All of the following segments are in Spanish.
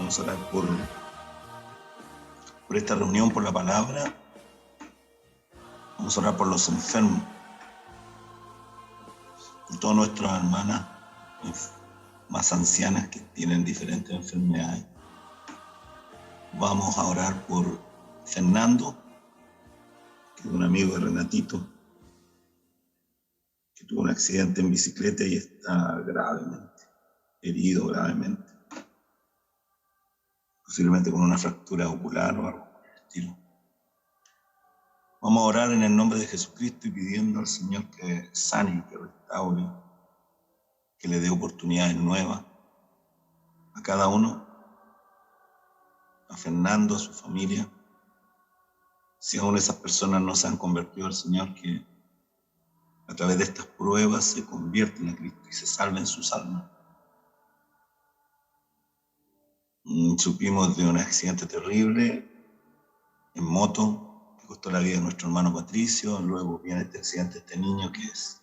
Vamos a orar por esta reunión, por la palabra. Vamos a orar por los enfermos, por todas nuestras hermanas más ancianas que tienen diferentes enfermedades. Vamos a orar por Fernando, que es un amigo de Renatito, que tuvo un accidente en bicicleta y está gravemente, herido gravemente, posiblemente con una fractura ocular o algo por el estilo. Vamos a orar en el nombre de Jesucristo y pidiendo al Señor que sane, que restaure, que le dé oportunidades nuevas a cada uno, a Fernando, a su familia. Si aún esas personas no se han convertido al Señor, que a través de estas pruebas se convierten a Cristo y se salven sus almas. Supimos de un accidente terrible en moto que costó la vida de nuestro hermano Patricio. Luego viene este accidente de este niño que es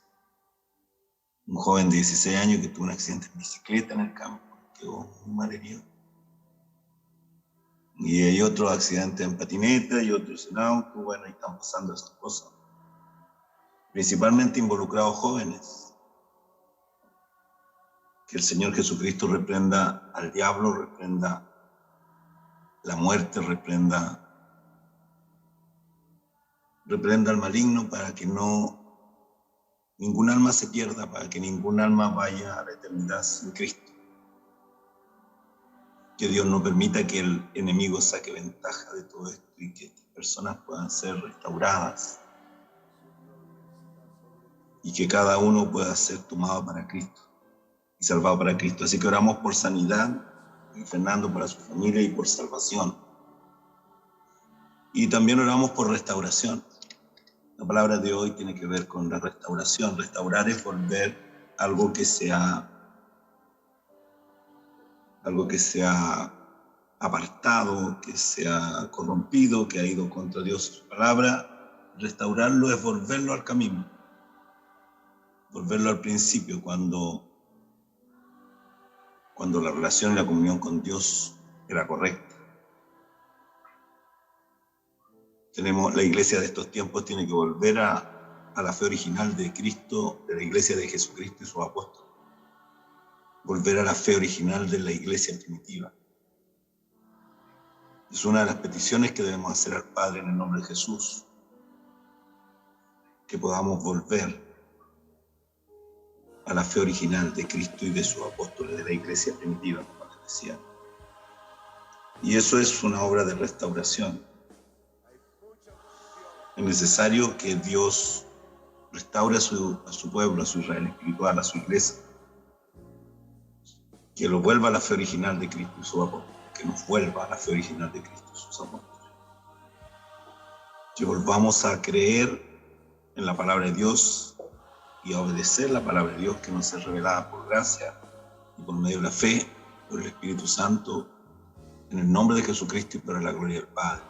un joven de 16 años que tuvo un accidente en bicicleta en el campo, quedó muy mal herido. Y hay otros accidentes en patineta y otros en auto. Bueno, ahí están pasando esas cosas. Principalmente involucrados jóvenes. Que el Señor Jesucristo reprenda al diablo, reprenda la muerte, reprenda al maligno para que ningún alma se pierda, para que ningún alma vaya a la eternidad sin Cristo. Que Dios no permita que el enemigo saque ventaja de todo esto y que estas personas puedan ser restauradas y que cada uno pueda ser tomado para Cristo y salvado para Cristo. Así que oramos por sanidad, y Fernando para su familia y por salvación. Y también oramos por restauración. La palabra de hoy tiene que ver con la restauración. Restaurar es volver algo que se ha apartado, que se ha corrompido, que ha ido contra Dios y su palabra. Restaurarlo es volverlo al camino, volverlo al principio, cuando la relación y la comunión con Dios era correcta. La iglesia de estos tiempos tiene que volver a la fe original de Cristo, de la iglesia de Jesucristo y sus apóstoles. Volver a la fe original de la iglesia primitiva. Es una de las peticiones que debemos hacer al Padre en el nombre de Jesús, que podamos volver a la fe original de Cristo y de sus apóstoles, de la iglesia primitiva, como les decía. Y eso es una obra de restauración. Es necesario que Dios restaure a su pueblo, a su Israel espiritual, a su iglesia, que lo vuelva a la fe original de Cristo y sus apóstoles, que nos vuelva a la fe original de Cristo y sus apóstoles. Que volvamos a creer en la palabra de Dios y a obedecer la palabra de Dios que nos es revelada por gracia y por medio de la fe, por el Espíritu Santo, en el nombre de Jesucristo y para la gloria del Padre.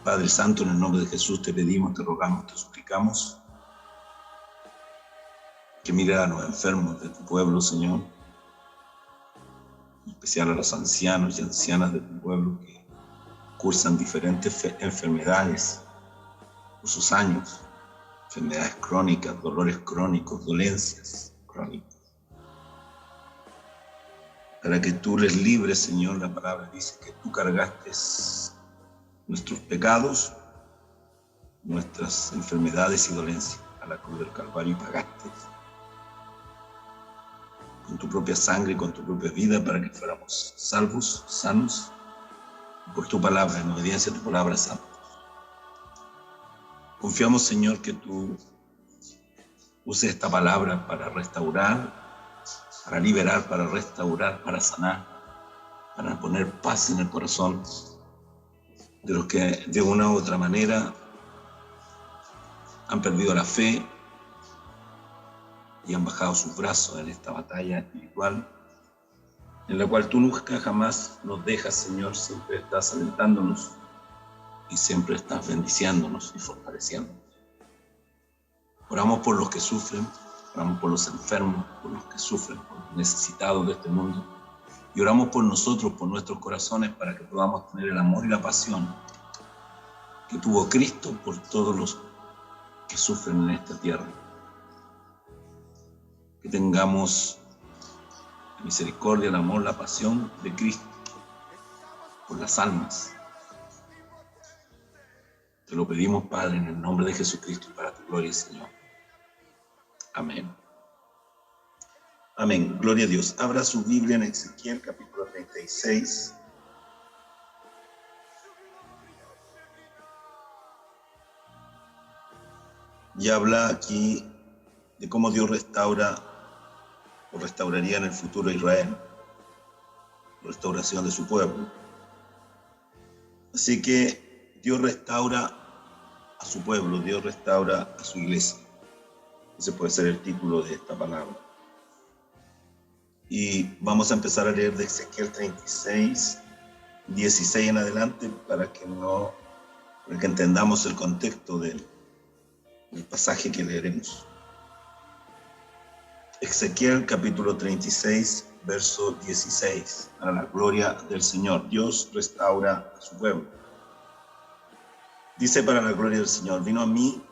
Padre Santo, en el nombre de Jesús te pedimos, te rogamos, te suplicamos que mire a los enfermos de tu pueblo, Señor, en especial a los ancianos y ancianas de tu pueblo que cursan diferentes enfermedades por sus años, enfermedades crónicas, dolores crónicos, dolencias crónicas. Para que tú les libres, Señor, la palabra dice que tú cargaste nuestros pecados, nuestras enfermedades y dolencias a la cruz del Calvario y pagaste con tu propia sangre y con tu propia vida para que fuéramos salvos, sanos, por tu palabra, en obediencia a tu palabra santa. Confiamos, Señor, que tú uses esta palabra para restaurar, para liberar, para restaurar, para sanar, para poner paz en el corazón de los que de una u otra manera han perdido la fe y han bajado sus brazos en esta batalla espiritual, en la cual tú nunca jamás nos dejas, Señor, siempre estás alentándonos y siempre estás bendiciándonos y fortaleciéndonos. Oramos por los que sufren, Oramos por los enfermos, por los que sufren, por los necesitados de este mundo. Y oramos por nosotros, por nuestros corazones, para que podamos tener el amor y la pasión que tuvo Cristo por todos los que sufren en esta tierra. Que tengamos la misericordia, el amor, la pasión de Cristo por las almas. Te lo pedimos, Padre, en el nombre de Jesucristo y para tu gloria, Señor. Amén. Amén. Gloria a Dios. Abra su Biblia en Ezequiel, capítulo 36. Y habla aquí de cómo Dios restaura o restauraría en el futuro a Israel. Restauración de su pueblo. Así que Dios restaura a su pueblo, Dios restaura a su iglesia. Ese puede ser el título de esta palabra. Y vamos a empezar a leer de Ezequiel 36, 16 en adelante para que entendamos el contexto del pasaje que leeremos. Ezequiel capítulo 36, verso 16. Para la gloria del Señor, Dios restaura a su pueblo. Dice: para la gloria del Señor, vino a mí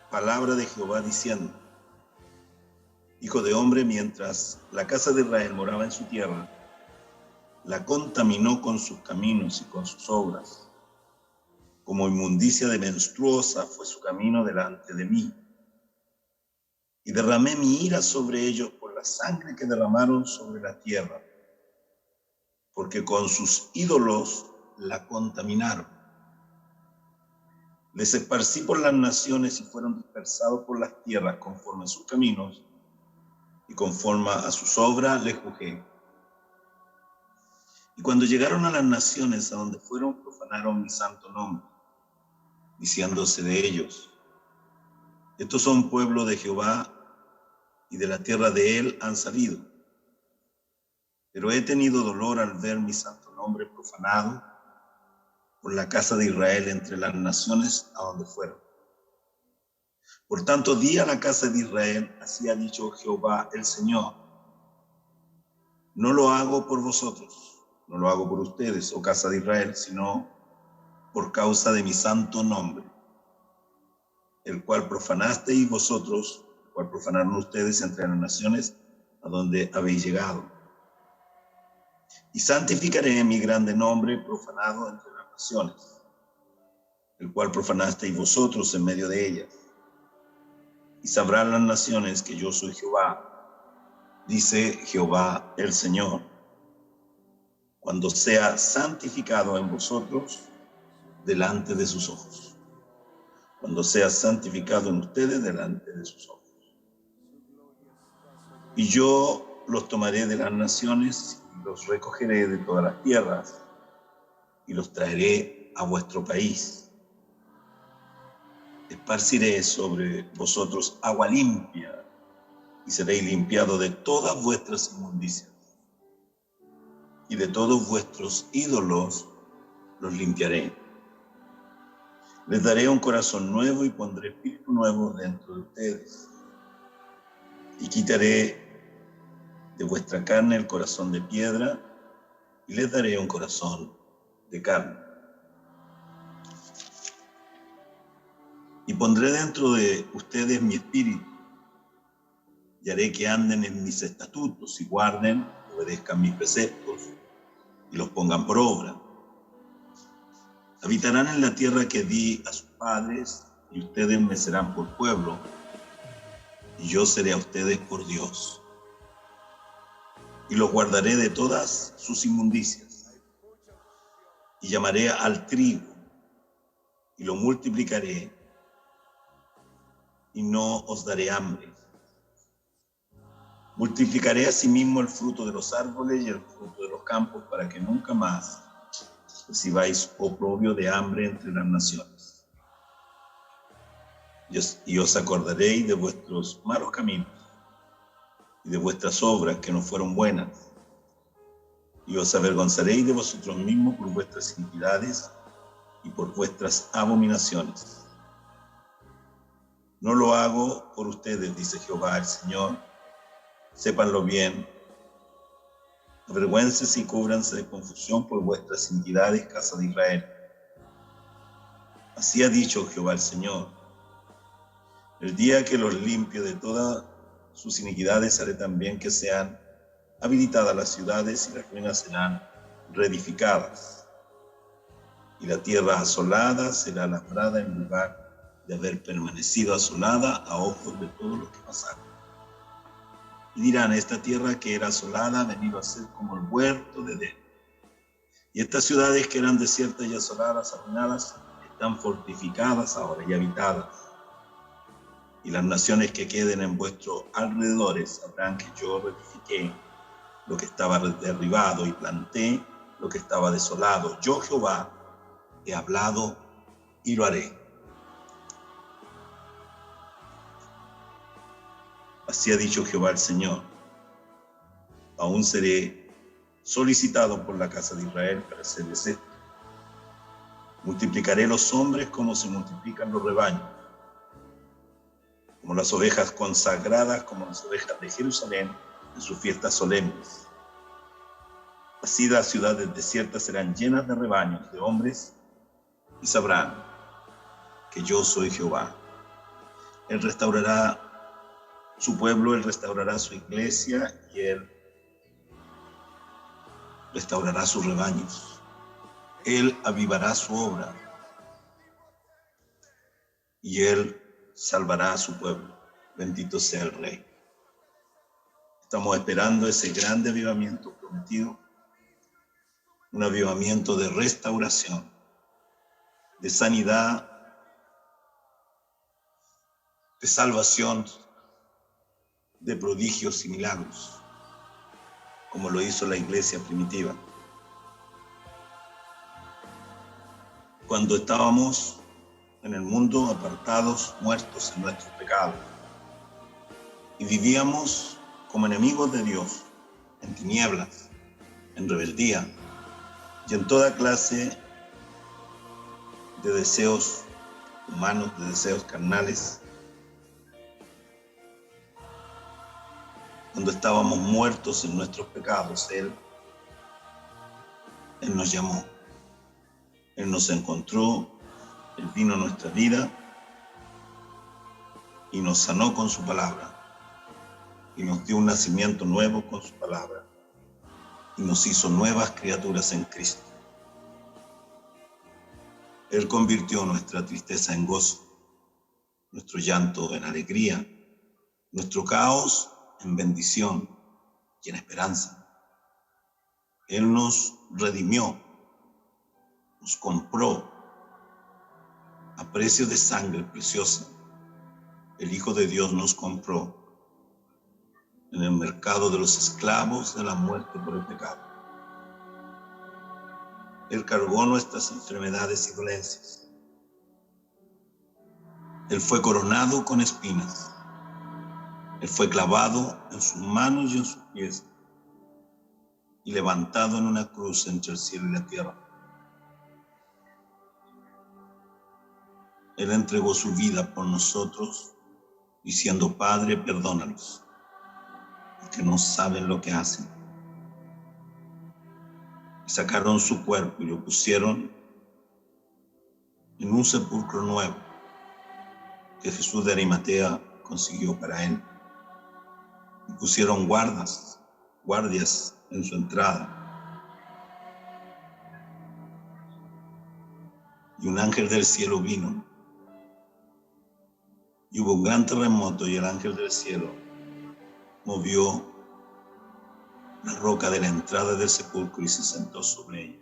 palabra de Jehová diciendo: Hijo de hombre, mientras la casa de Israel moraba en su tierra, la contaminó con sus caminos y con sus obras. Como inmundicia de menstruosa fue su camino delante de mí. Y derramé mi ira sobre ellos por la sangre que derramaron sobre la tierra, porque con sus ídolos la contaminaron. Les esparcí por las naciones y fueron dispersados por las tierras conforme a sus caminos, y conforme a sus obras les juzgué. Y cuando llegaron a las naciones a donde fueron, profanaron mi santo nombre, diciéndose de ellos: estos son pueblo de Jehová, y de la tierra de él han salido. Pero he tenido dolor al ver mi santo nombre profanado por la casa de Israel entre las naciones a donde fueron. Por tanto, di a la casa de Israel: así ha dicho Jehová el Señor: no lo hago por vosotros, no lo hago por ustedes, oh casa de Israel, sino por causa de mi santo nombre, el cual profanasteis vosotros, el cual profanaron ustedes entre las naciones a donde habéis llegado. Y santificaré mi grande nombre profanado entre las naciones, el cual profanasteis vosotros en medio de ellas. Y sabrán las naciones que yo soy Jehová, dice Jehová el Señor, cuando sea santificado en vosotros delante de sus ojos. Cuando sea santificado en ustedes delante de sus ojos. Y yo los tomaré de las naciones y los recogeré de todas las tierras y los traeré a vuestro país. Esparciré sobre vosotros agua limpia y seréis limpiados de todas vuestras inmundicias, y de todos vuestros ídolos los limpiaré. Les daré un corazón nuevo y pondré espíritu nuevo dentro de ustedes, y quitaré de vuestra carne el corazón de piedra y les daré un corazón de carne. Y pondré dentro de ustedes mi espíritu, y haré que anden en mis estatutos y guarden, obedezcan mis preceptos y los pongan por obra. Habitarán en la tierra que di a sus padres, y ustedes me serán por pueblo, y yo seré a ustedes por Dios. Y los guardaré de todas sus inmundicias, y llamaré al trigo, y lo multiplicaré, y no os daré hambre. Multiplicaré asimismo el fruto de los árboles y el fruto de los campos, para que nunca más recibáis oprobio de hambre entre las naciones. Y os acordaréis de vuestros malos caminos y de vuestras obras que no fueron buenas, y os avergonzaréis de vosotros mismos por vuestras iniquidades y por vuestras abominaciones. No lo hago por ustedes, dice Jehová el Señor. Sépanlo bien. Avergüéncense y cúbranse de confusión por vuestras iniquidades, casa de Israel. Así ha dicho Jehová el Señor. El día que los limpie de todas sus iniquidades, haré también que sean habilitadas las ciudades y las ruinas serán reedificadas. Y la tierra asolada será labrada en lugar de haber permanecido asolada a ojos de todos los que pasaron. Y dirán, esta tierra que era asolada ha venido a ser como el huerto de Edén. Y estas ciudades que eran desiertas y asoladas, arruinadas, están fortificadas ahora y habitadas. Y las naciones que queden en vuestros alrededores sabrán que yo reedifiqué lo que estaba derribado y planté lo que estaba desolado. Yo, Jehová, he hablado y lo haré. Así ha dicho Jehová el Señor. Aún seré solicitado por la casa de Israel para hacerles esto. Multiplicaré los hombres como se multiplican los rebaños, como las ovejas consagradas, como las ovejas de Jerusalén en sus fiestas solemnes. Así las ciudades desiertas serán llenas de rebaños de hombres y sabrán que yo soy Jehová. Él restaurará su pueblo, Él restaurará su iglesia y Él restaurará sus rebaños. Él avivará su obra y Él salvará a su pueblo. Bendito sea el Rey. Estamos esperando ese grande avivamiento prometido, un avivamiento de restauración, de sanidad, de salvación, de prodigios y milagros, como lo hizo la iglesia primitiva. Cuando estábamos en el mundo apartados, muertos en nuestros pecados, y vivíamos como enemigos de Dios, en tinieblas, en rebeldía y en toda clase de deseos humanos, de deseos carnales. Cuando estábamos muertos en nuestros pecados, Él nos llamó, Él nos encontró, Él vino a nuestra vida y nos sanó con su palabra, y nos dio un nacimiento nuevo con su palabra, y nos hizo nuevas criaturas en Cristo. Él convirtió nuestra tristeza en gozo, nuestro llanto en alegría, nuestro caos en bendición y en esperanza. Él nos redimió, nos compró a precio de sangre preciosa. El Hijo de Dios nos compró en el mercado de los esclavos de la muerte por el pecado. Él cargó nuestras enfermedades y dolencias. Él fue coronado con espinas. Él fue clavado en sus manos y en sus pies y levantado en una cruz entre el cielo y la tierra. Él entregó su vida por nosotros, diciendo, Padre, perdónalos, porque no saben lo que hacen. Y sacaron su cuerpo y lo pusieron en un sepulcro nuevo que Jesús de Arimatea consiguió para él. Y pusieron guardias en su entrada. Y un ángel del cielo vino. Y hubo un gran terremoto y el ángel del cielo movió la roca de la entrada del sepulcro y se sentó sobre ella.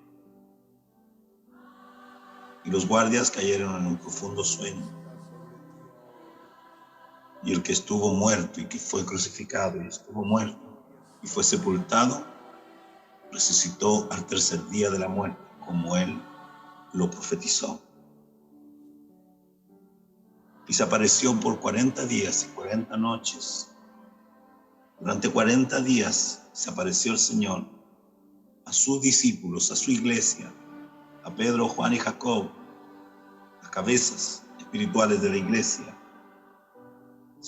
Y los guardias cayeron en un profundo sueño. Y el que estuvo muerto y que fue crucificado y estuvo muerto y fue sepultado, resucitó al tercer día de la muerte, como él lo profetizó. Y se apareció por 40 días y 40 noches. Durante 40 días se apareció el Señor a sus discípulos, a su iglesia, a Pedro, Juan y Jacob, las cabezas espirituales de la iglesia.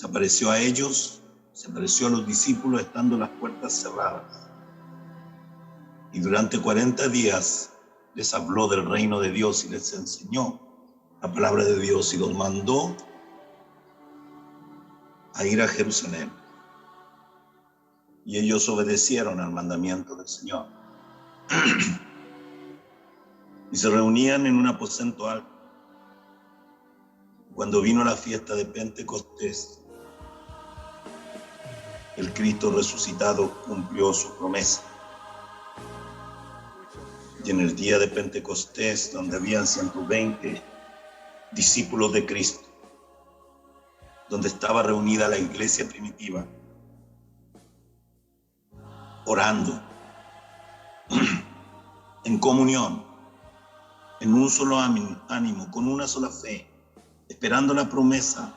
Se apareció a ellos, se apareció a los discípulos estando las puertas cerradas. Y durante 40 días les habló del reino de Dios y les enseñó la palabra de Dios y los mandó a ir a Jerusalén. Y ellos obedecieron al mandamiento del Señor. Y se reunían en un aposento alto. Cuando vino la fiesta de Pentecostés, el Cristo resucitado cumplió su promesa. Y en el día de Pentecostés, donde habían 120 discípulos de Cristo, donde estaba reunida la iglesia primitiva, orando, en comunión, en un solo ánimo, con una sola fe, esperando la promesa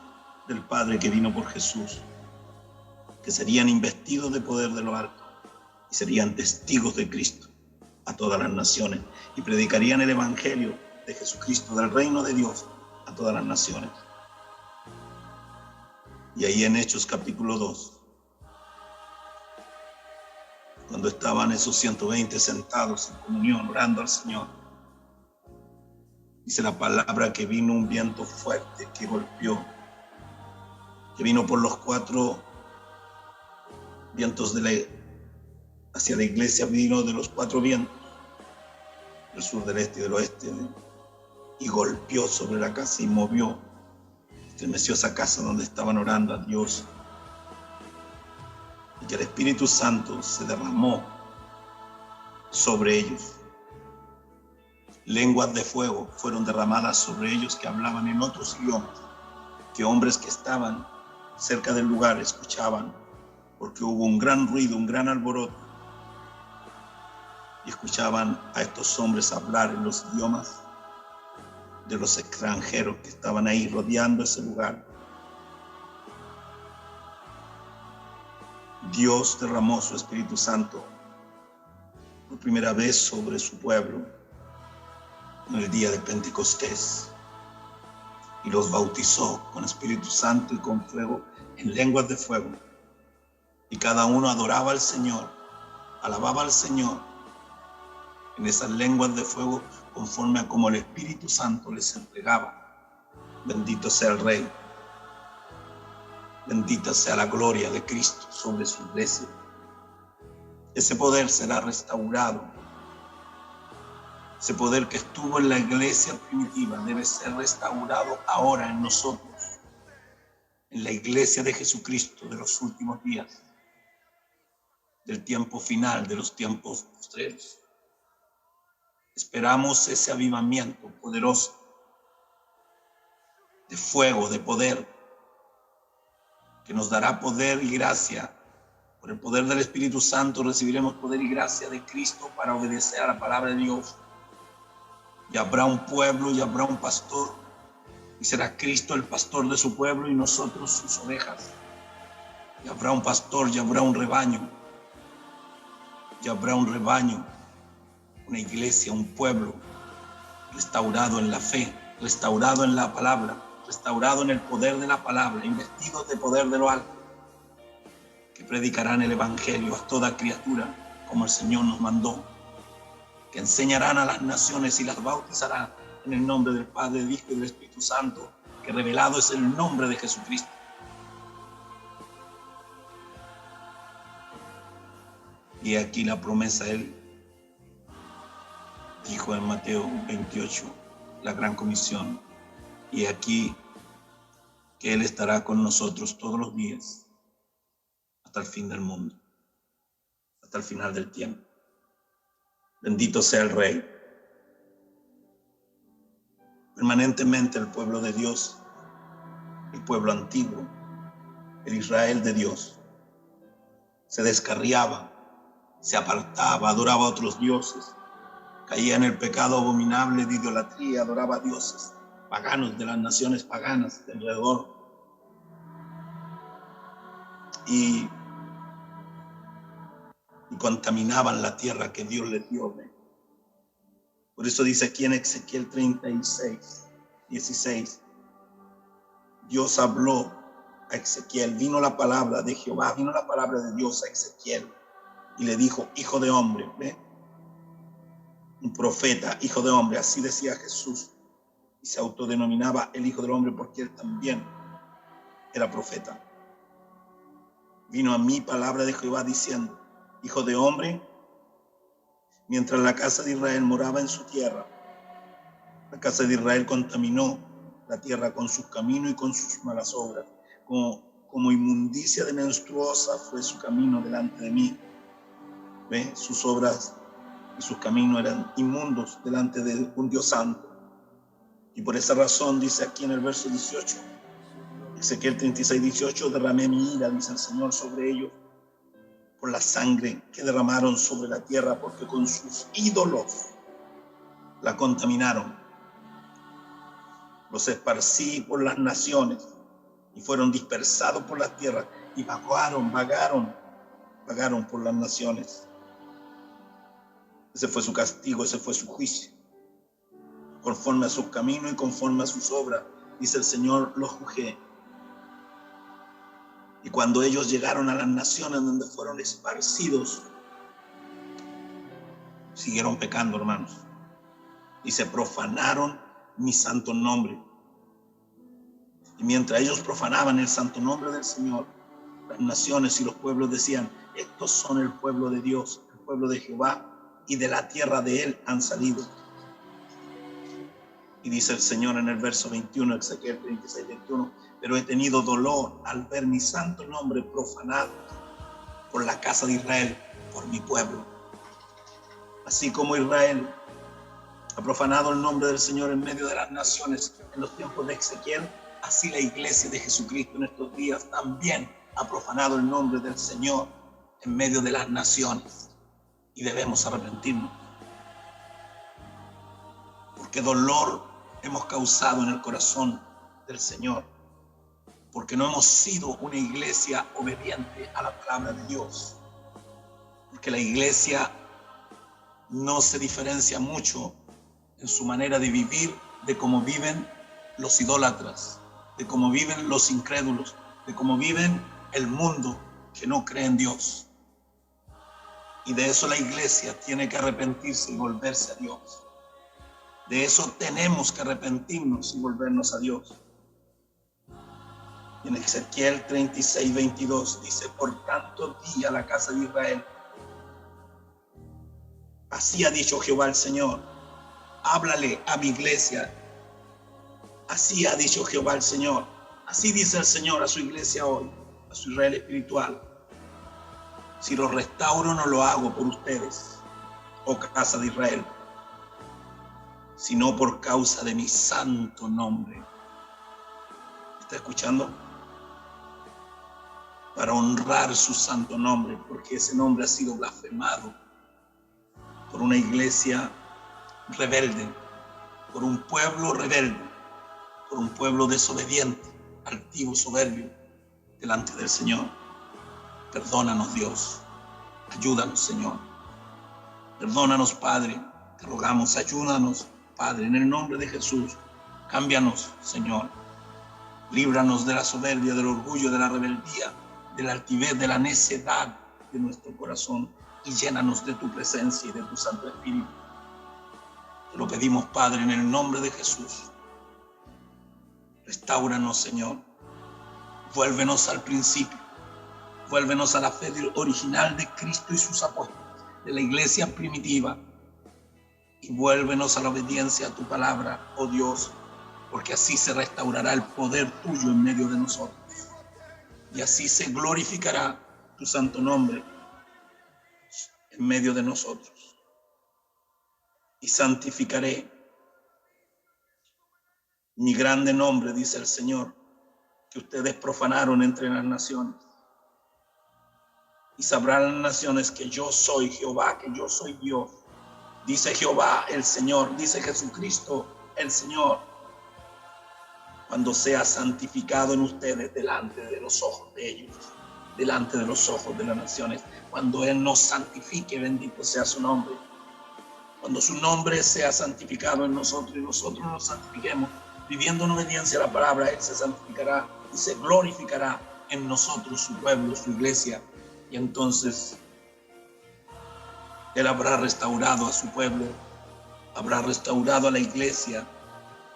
del Padre que vino por Jesús, que serían investidos de poder de lo alto y serían testigos de Cristo a todas las naciones y predicarían el evangelio de Jesucristo, del reino de Dios, a todas las naciones. Y ahí en Hechos capítulo 2, cuando estaban esos 120 sentados en comunión, orando al Señor, dice la palabra que vino un viento fuerte que golpeó, que vino por los 4 vientos hacia la iglesia, vino de los 4 vientos, del sur, del este y del oeste, y golpeó sobre la casa y movió, estremeció esa casa donde estaban orando a Dios, y que el Espíritu Santo se derramó sobre ellos. Lenguas de fuego fueron derramadas sobre ellos que hablaban en otros idiomas, que hombres que estaban cerca del lugar escuchaban, porque hubo un gran ruido, un gran alboroto, y escuchaban a estos hombres hablar en los idiomas de los extranjeros que estaban ahí rodeando ese lugar. Dios derramó su Espíritu Santo por primera vez sobre su pueblo en el día de Pentecostés y los bautizó con Espíritu Santo y con fuego, en lenguas de fuego, y cada uno adoraba al Señor, alababa al Señor en esas lenguas de fuego conforme a como el Espíritu Santo les entregaba. Bendito sea el Rey, bendita sea la gloria de Cristo sobre su iglesia. Ese poder será restaurado. Ese poder que estuvo en la iglesia primitiva debe ser restaurado ahora en nosotros, en la iglesia de Jesucristo de los últimos días, del tiempo final, de los tiempos postreros. Esperamos ese avivamiento poderoso, de fuego, de poder, que nos dará poder y gracia. Por el poder del Espíritu Santo recibiremos poder y gracia de Cristo para obedecer a la palabra de Dios. Y habrá un pueblo y habrá un pastor, y será Cristo el pastor de su pueblo y nosotros sus ovejas. Y habrá un pastor y habrá un rebaño, y habrá un rebaño, una iglesia, un pueblo restaurado en la fe, restaurado en la palabra, restaurado en el poder de la palabra, investidos de poder de lo alto, que predicarán el evangelio a toda criatura como el Señor nos mandó, que enseñarán a las naciones y las bautizarán en el nombre del Padre, del Hijo y del Espíritu Santo, que revelado es el nombre de Jesucristo. Y aquí la promesa, Él dijo en Mateo 28, la gran comisión, y aquí que Él estará con nosotros todos los días hasta el fin del mundo, hasta el final del tiempo. Bendito sea el Rey. Permanentemente el pueblo de Dios, el pueblo antiguo, el Israel de Dios, se descarriaba, se apartaba, adoraba a otros dioses, caía en el pecado abominable de idolatría, adoraba a dioses paganos de las naciones paganas de alrededor. Y contaminaban la tierra que Dios les dio. Por eso dice aquí en Ezequiel 36, 16, Dios habló a Ezequiel, vino la palabra de Jehová, vino la palabra de Dios a Ezequiel y le dijo, hijo de hombre, ¿ve? Un profeta, hijo de hombre, así decía Jesús, y se autodenominaba el hijo del hombre porque él también era profeta. Vino a mí palabra de Jehová diciendo, hijo de hombre, mientras la casa de Israel moraba en su tierra, la casa de Israel contaminó la tierra con sus caminos y con sus malas obras. Como inmundicia de menstruosa fue su camino delante de mí. ¿Ve? Sus obras y sus caminos eran inmundos delante de un Dios santo. Y por esa razón dice aquí en el verso 18, Ezequiel 36, 18, derramé mi ira, dice el Señor, sobre ellos por la sangre que derramaron sobre la tierra, porque con sus ídolos la contaminaron. Los esparcí por las naciones y fueron dispersados por la tierra y vagaron por las naciones. Ese fue su castigo, ese fue su juicio. Conforme a sus caminos y conforme a sus obras, dice el Señor, los juzgué. Y cuando ellos llegaron a las naciones donde fueron esparcidos, siguieron pecando, hermanos, y se profanaron mi santo nombre. Y mientras ellos profanaban el santo nombre del Señor, las naciones y los pueblos decían, estos son el pueblo de Dios, el pueblo de Jehová, y de la tierra de él han salido. Y dice el Señor en el verso 21, Ezequiel 36, 21, pero he tenido dolor al ver mi santo nombre profanado por la casa de Israel, por mi pueblo. Así como Israel ha profanado el nombre del Señor en medio de las naciones en los tiempos de Ezequiel, así la iglesia de Jesucristo en estos días también ha profanado el nombre del Señor en medio de las naciones. Y debemos arrepentirnos. Porque dolor hemos causado en el corazón del Señor. Porque no hemos sido una iglesia obediente a la palabra de Dios. Porque la iglesia no se diferencia mucho en su manera de vivir de cómo viven los idólatras, de cómo viven los incrédulos, de cómo viven el mundo que no cree en Dios. Y de eso la iglesia tiene que arrepentirse y volverse a Dios. De eso tenemos que arrepentirnos y volvernos a Dios. Y en Ezequiel 36, 22 dice, por tanto di a la casa de Israel, así ha dicho Jehová el Señor, háblale a mi iglesia, así ha dicho Jehová el Señor, así dice el Señor a su iglesia hoy, a su Israel espiritual. Si lo restauro, no lo hago por ustedes, oh casa de Israel, sino por causa de mi santo nombre. ¿Está escuchando? Para honrar su santo nombre, porque ese nombre ha sido blasfemado por una iglesia rebelde, por un pueblo rebelde, por un pueblo desobediente, altivo, soberbio, delante del Señor. Perdónanos, Dios. Ayúdanos, Señor. Perdónanos, Padre. Te rogamos, ayúdanos, Padre, en el nombre de Jesús. Cámbianos, Señor. Líbranos de la soberbia, del orgullo, de la rebeldía, de la altivez, de la necedad de nuestro corazón. Y llénanos de tu presencia y de tu Santo Espíritu. Te lo pedimos, Padre, en el nombre de Jesús. Restáuranos, Señor. Vuélvenos al principio. Vuélvenos a la fe original de Cristo y sus apóstoles, de la iglesia primitiva. Y vuélvenos a la obediencia a tu palabra, oh Dios, porque así se restaurará el poder tuyo en medio de nosotros. Y así se glorificará tu santo nombre en medio de nosotros. Y santificaré mi grande nombre, dice el Señor, que ustedes profanaron entre las naciones. Y sabrán las naciones que yo soy Jehová, que yo soy Dios. Dice Jehová el Señor, dice Jesucristo el Señor, cuando sea santificado en ustedes delante de los ojos de ellos, delante de los ojos de las naciones, cuando Él nos santifique, bendito sea su nombre, cuando su nombre sea santificado en nosotros y nosotros nos santifiquemos, viviendo en obediencia a la palabra, Él se santificará y se glorificará en nosotros, su pueblo, su iglesia. Y entonces Él habrá restaurado a su pueblo, habrá restaurado a la iglesia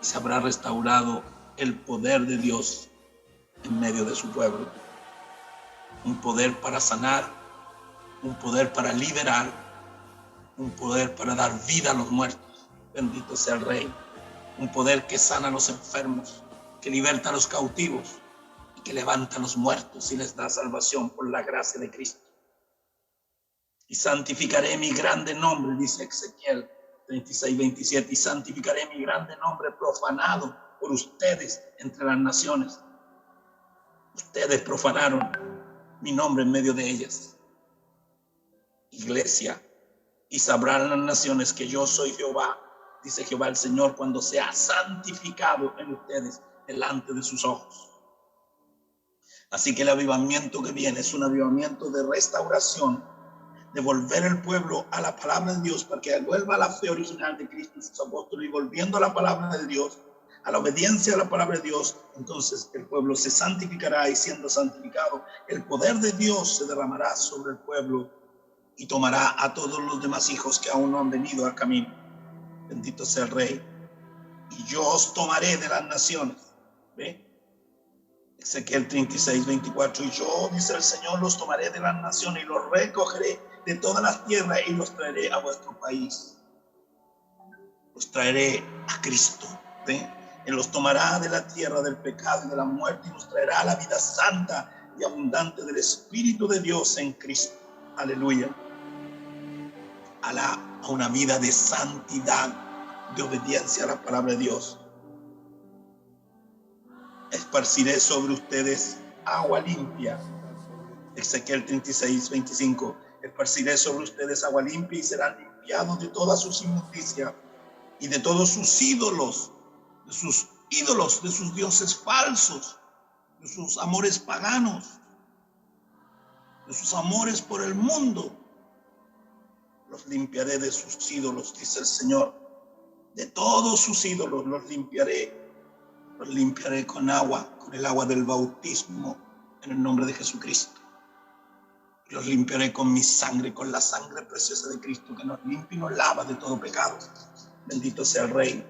y se habrá restaurado el poder de Dios en medio de su pueblo. Un poder para sanar, un poder para liberar, un poder para dar vida a los muertos. Bendito sea el Rey. Un poder que sana a los enfermos, que liberta a los cautivos y que levanta a los muertos y les da salvación por la gracia de Cristo. Y santificaré mi grande nombre, dice Ezequiel 36:27, y santificaré mi grande nombre profanado por ustedes entre las naciones. Ustedes profanaron mi nombre en medio de ellas. Iglesia, y sabrán las naciones que yo soy Jehová, dice Jehová el Señor, cuando sea santificado en ustedes delante de sus ojos. Así que el avivamiento que viene es un avivamiento de restauración, de volver el pueblo a la palabra de Dios para que vuelva a la fe original de Cristo y sus apóstoles, y volviendo a la palabra de Dios, a la obediencia a la palabra de Dios, entonces el pueblo se santificará, y siendo santificado, el poder de Dios se derramará sobre el pueblo y tomará a todos los demás hijos que aún no han venido al camino. Bendito sea el Rey. Y yo os tomaré de las naciones. ¿Ve? Ezequiel 36:24. Y yo, dice el Señor, los tomaré de las naciones y los recogeré de todas las tierras y los traeré a vuestro país. Los traeré a Cristo. ¿Ve? Él los tomará de la tierra del pecado y de la muerte y los traerá a la vida santa y abundante del Espíritu de Dios en Cristo. Aleluya. A una vida de santidad, de obediencia a la palabra de Dios. Esparciré sobre ustedes agua limpia. Ezequiel 36:25. Esparciré sobre ustedes agua limpia y serán limpiados de todas sus inmundicias y de todos sus ídolos, de sus dioses falsos, de sus amores paganos, de sus amores por el mundo. Los limpiaré de sus ídolos, dice el Señor. De todos sus ídolos los limpiaré con agua, con el agua del bautismo, en el nombre de Jesucristo. Los limpiaré con mi sangre, con la sangre preciosa de Cristo, que nos limpia y nos lava de todo pecado. Bendito sea el Rey.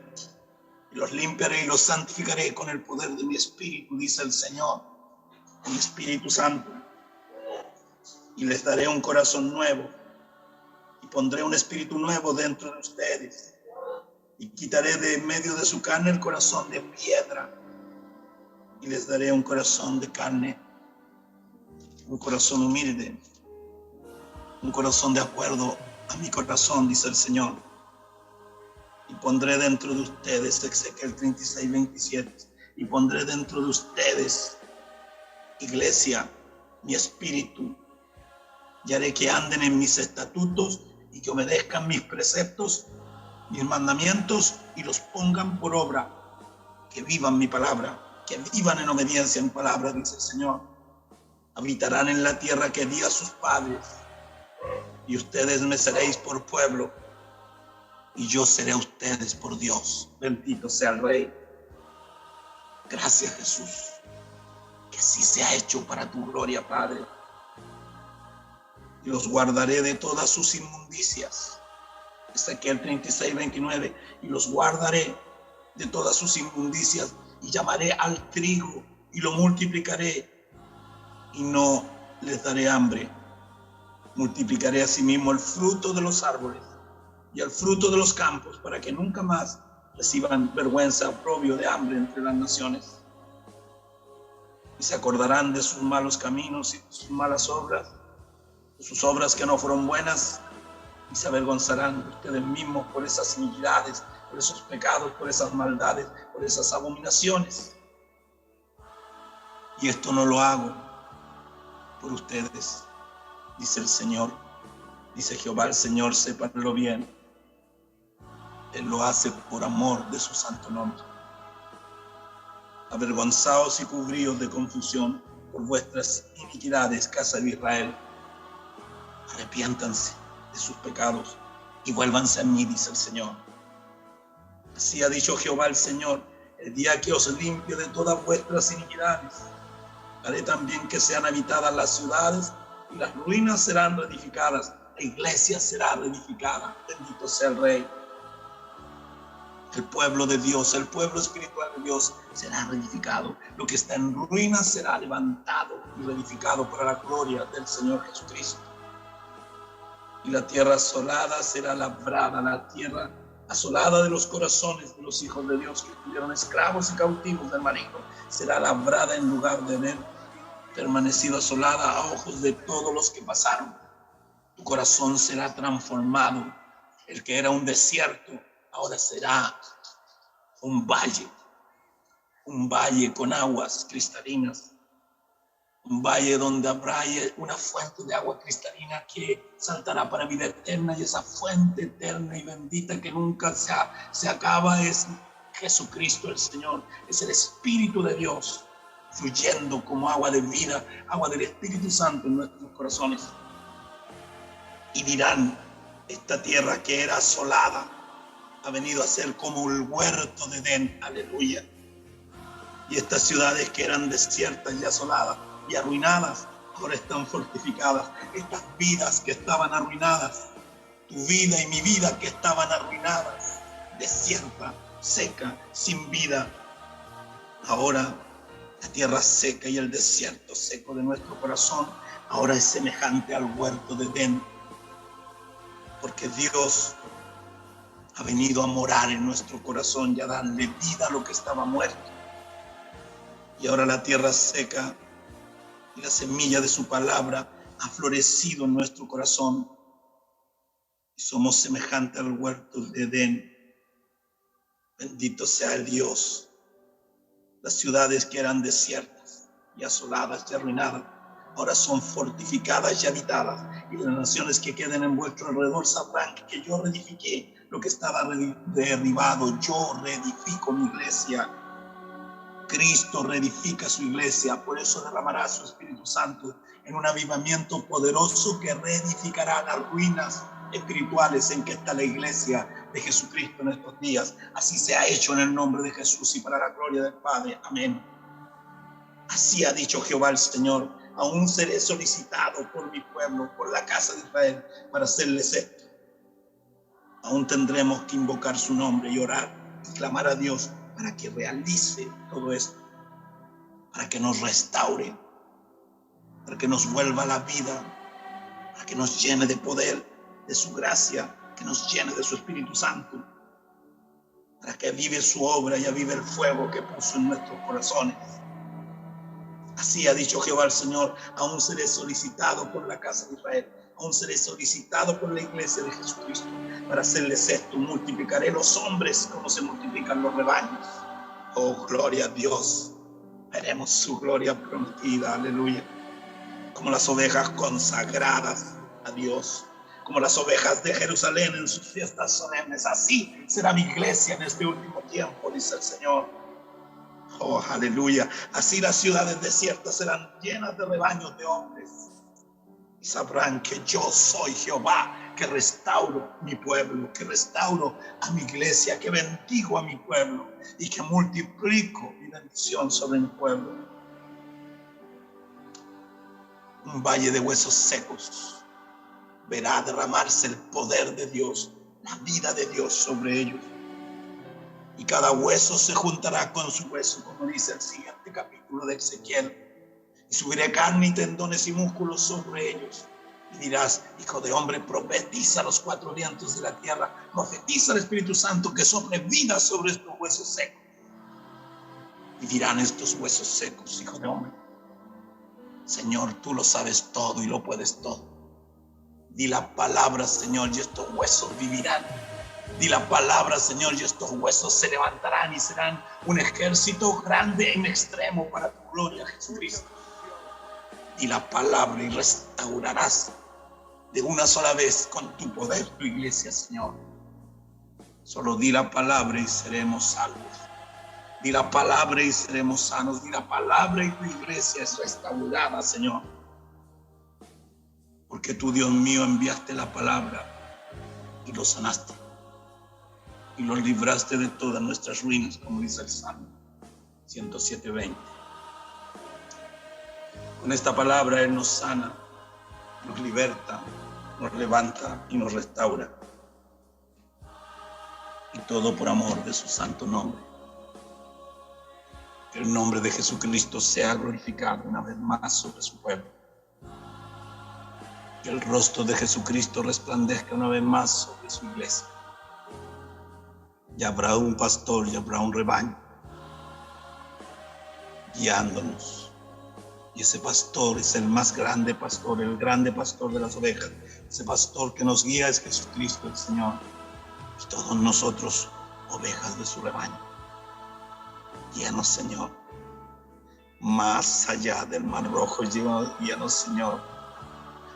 Y los limpiaré y los santificaré con el poder de mi Espíritu, dice el Señor, el Espíritu Santo. Y les daré un corazón nuevo, y pondré un espíritu nuevo dentro de ustedes. Y quitaré de en medio de su carne el corazón de piedra, y les daré un corazón de carne, un corazón humilde, un corazón de acuerdo a mi corazón, dice el Señor. Y pondré dentro de ustedes, Ezequiel 36:27, y pondré dentro de ustedes, iglesia, mi espíritu, y haré que anden en mis estatutos y que obedezcan mis preceptos, mis mandamientos, y los pongan por obra, que vivan mi palabra, que vivan en obediencia a mi palabra, dice el Señor. Habitarán en la tierra que di a sus padres, y ustedes me seréis por pueblo, y yo seré a ustedes por Dios. Bendito sea el Rey. Gracias, Jesús, que así se ha hecho para tu gloria, Padre. Y los guardaré de todas sus inmundicias. Ezequiel 36:29. Y los guardaré de todas sus inmundicias, y llamaré al trigo y lo multiplicaré, y no les daré hambre. Multiplicaré asimismo el fruto de los árboles y el fruto de los campos, para que nunca más reciban vergüenza, oprobio de hambre entre las naciones. Y se acordarán de sus malos caminos y de sus malas obras, de sus obras que no fueron buenas, y se avergonzarán de ustedes mismos por esas iniquidades, por esos pecados, por esas maldades, por esas abominaciones. Y esto no lo hago por ustedes, dice el Señor, dice Jehová el Señor, sépanlo bien. Él lo hace por amor de su santo nombre. Avergonzaos y cubríos de confusión por vuestras iniquidades, casa de Israel. Arrepiéntanse de sus pecados y vuélvanse a mí, dice el Señor. Así ha dicho Jehová el Señor, el día que os limpie de todas vuestras iniquidades. Haré también que sean habitadas las ciudades y las ruinas serán reedificadas. La iglesia será reedificada. Bendito sea el Rey. El pueblo de Dios, el pueblo espiritual de Dios será reedificado. Lo que está en ruinas será levantado y reedificado para la gloria del Señor Jesucristo. Y la tierra asolada será labrada, la tierra asolada de los corazones de los hijos de Dios que estuvieron esclavos y cautivos del maligno será labrada en lugar de haber permanecido asolada a ojos de todos los que pasaron. Tu corazón será transformado. El que era un desierto ahora será un valle con aguas cristalinas, un valle donde habrá una fuente de agua cristalina que saltará para vida eterna, y esa fuente eterna y bendita que nunca se acaba es Jesucristo el Señor, es el Espíritu de Dios fluyendo como agua de vida, agua del Espíritu Santo en nuestros corazones. Y dirán, esta tierra que era asolada ha venido a ser como el huerto de Edén. Aleluya. Y estas ciudades que eran desiertas y asoladas y arruinadas, ahora están fortificadas. Estas vidas que estaban arruinadas, tu vida y mi vida que estaban arruinadas, desierta, seca, sin vida, ahora la tierra seca y el desierto seco de nuestro corazón ahora es semejante al huerto de Edén, porque Dios ha venido a morar en nuestro corazón y a darle vida a lo que estaba muerto. Y ahora la tierra seca y la semilla de su palabra ha florecido en nuestro corazón. Y somos semejantes al huerto de Edén. Bendito sea el Dios. Las ciudades que eran desiertas y asoladas y arruinadas, ahora son fortificadas y habitadas. Y las naciones que queden en vuestro alrededor sabrán que yo reedifiqué lo que estaba derribado. Yo reedifico mi iglesia. Cristo reedifica su iglesia, por eso derramará su Espíritu Santo en un avivamiento poderoso que reedificará las ruinas espirituales en que está la iglesia de Jesucristo en estos días. Así se ha hecho en el nombre de Jesús y para la gloria del Padre. Amén. Así ha dicho Jehová el Señor: aún seré solicitado por mi pueblo, por la casa de Israel, para hacerles esto. Aún tendremos que invocar su nombre y orar y clamar a Dios para que realice todo esto, para que nos restaure, para que nos vuelva a la vida, para que nos llene de poder, de su gracia, que nos llene de su Espíritu Santo, para que avive su obra y avive el fuego que puso en nuestros corazones. Así ha dicho Jehová el Señor: aún seré solicitado por la casa de Israel, aún seré solicitado por la iglesia de Jesucristo, para hacerles esto. Multiplicaré los hombres como se multiplican los rebaños. Oh, gloria a Dios. Veremos su gloria prometida. Aleluya. Como las ovejas consagradas a Dios, como las ovejas de Jerusalén en sus fiestas solemnes, así será mi iglesia en este último tiempo, dice el Señor. Oh, aleluya. Así las ciudades desiertas serán llenas de rebaños de hombres. Y sabrán que yo soy Jehová, que restauro mi pueblo, que restauro a mi iglesia, que bendigo a mi pueblo y que multiplico mi bendición sobre mi pueblo. Un valle de huesos secos verá derramarse el poder de Dios, la vida de Dios sobre ellos. Y cada hueso se juntará con su hueso, como dice el siguiente capítulo de Ezequiel. Y subiré carne y tendones y músculos sobre ellos. Y dirás: hijo de hombre, profetiza a los cuatro vientos de la tierra, profetiza al Espíritu Santo que sople vida sobre estos huesos secos. Y dirán estos huesos secos: hijo de hombre, Señor, tú lo sabes todo y lo puedes todo. Di la palabra, Señor, y estos huesos vivirán. Di la palabra, Señor, y estos huesos se levantarán y serán un ejército grande en extremo para tu gloria, Jesucristo. Di la palabra y restaurarás de una sola vez con tu poder tu iglesia, Señor. Solo di la palabra y seremos salvos. Di la palabra y seremos sanos. Di la palabra y tu iglesia es restaurada, Señor. Porque tú, Dios mío, enviaste la palabra y lo sanaste. y los libraste de todas nuestras ruinas, como dice el Salmo 107:20. Con esta palabra Él nos sana, nos liberta, nos levanta y nos restaura. Y todo por amor de su santo nombre. Que el nombre de Jesucristo sea glorificado una vez más sobre su pueblo. Que el rostro de Jesucristo resplandezca una vez más sobre su iglesia. Ya habrá un pastor, ya habrá un rebaño guiándonos. Y ese pastor es el más grande pastor, el grande pastor de las ovejas. Ese pastor que nos guía es Jesucristo el Señor. Y todos nosotros, ovejas de su rebaño. Guíanos, Señor. Más allá del Mar Rojo, guíanos, Señor.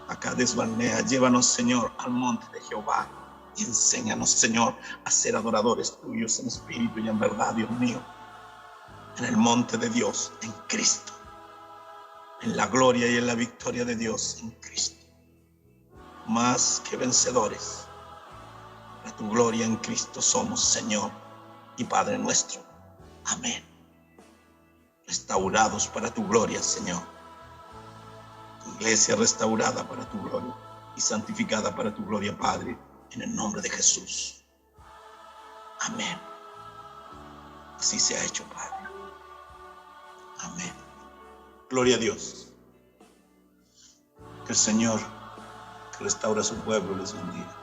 Acá desbarnea, llévanos, Señor, al monte de Jehová. Y enséñanos, Señor, a ser adoradores tuyos en espíritu y en verdad, Dios mío. En el monte de Dios, en Cristo. En la gloria y en la victoria de Dios, en Cristo. Más que vencedores. Para tu gloria en Cristo somos, Señor y Padre nuestro. Amén. Restaurados para tu gloria, Señor. Tu iglesia restaurada para tu gloria y santificada para tu gloria, Padre, en el nombre de Jesús. Amén. Así se ha hecho, Padre. Amén. Gloria a Dios. Que el Señor que restaura a su pueblo les bendiga.